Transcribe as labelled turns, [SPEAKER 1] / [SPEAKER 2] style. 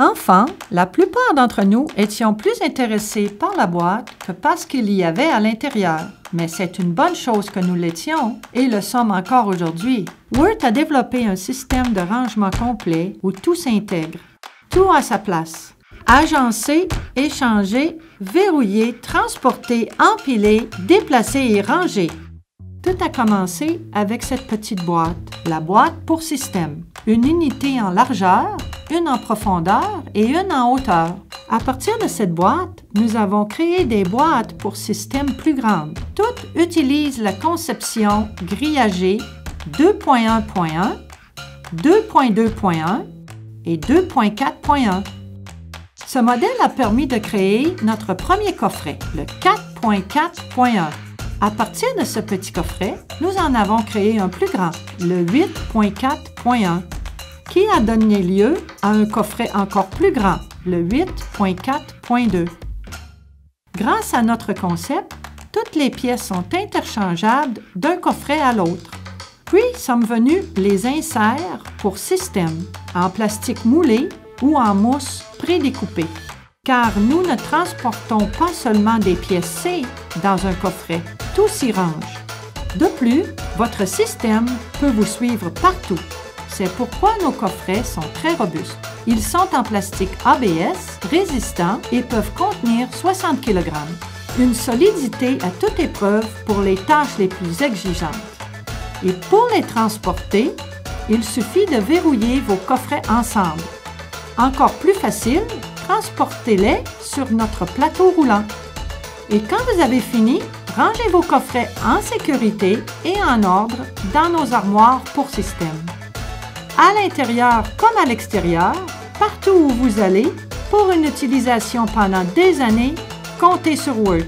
[SPEAKER 1] Enfant, la plupart d'entre nous étions plus intéressés par la boîte que par ce qu'il y avait à l'intérieur. Mais c'est une bonne chose que nous l'étions et le sommes encore aujourd'hui. Word a développé un système de rangement complet où tout s'intègre, tout à sa place. Agencer, échanger, verrouiller, transporter, empiler, déplacer et ranger. Tout a commencé avec cette petite boîte, la boîte pour système. Une unité en largeur, une en profondeur et une en hauteur. À partir de cette boîte, nous avons créé des boîtes pour systèmes plus grandes. Toutes utilisent la conception grillagée 2.1.1, 2.2.1 et 2.4.1. Ce modèle a permis de créer notre premier coffret, le 4.4.1. À partir de ce petit coffret, nous en avons créé un plus grand, le 8.4.1, qui a donné lieu à un coffret encore plus grand, le 8.4.2. Grâce à notre concept, toutes les pièces sont interchangeables d'un coffret à l'autre. Puis sont venus les inserts pour système, en plastique moulé ou en mousse prédécoupée. Car nous ne transportons pas seulement des pièces C dans un coffret, tout s'y range. De plus, votre système peut vous suivre partout. C'est pourquoi nos coffrets sont très robustes. Ils sont en plastique ABS, résistants et peuvent contenir 60 kg. Une solidité à toute épreuve pour les tâches les plus exigeantes. Et pour les transporter, il suffit de verrouiller vos coffrets ensemble. Encore plus facile, transportez-les sur notre plateau roulant. Et quand vous avez fini, rangez vos coffrets en sécurité et en ordre dans nos armoires pour système. À l'intérieur comme à l'extérieur, partout où vous allez, pour une utilisation pendant des années, comptez sur Word.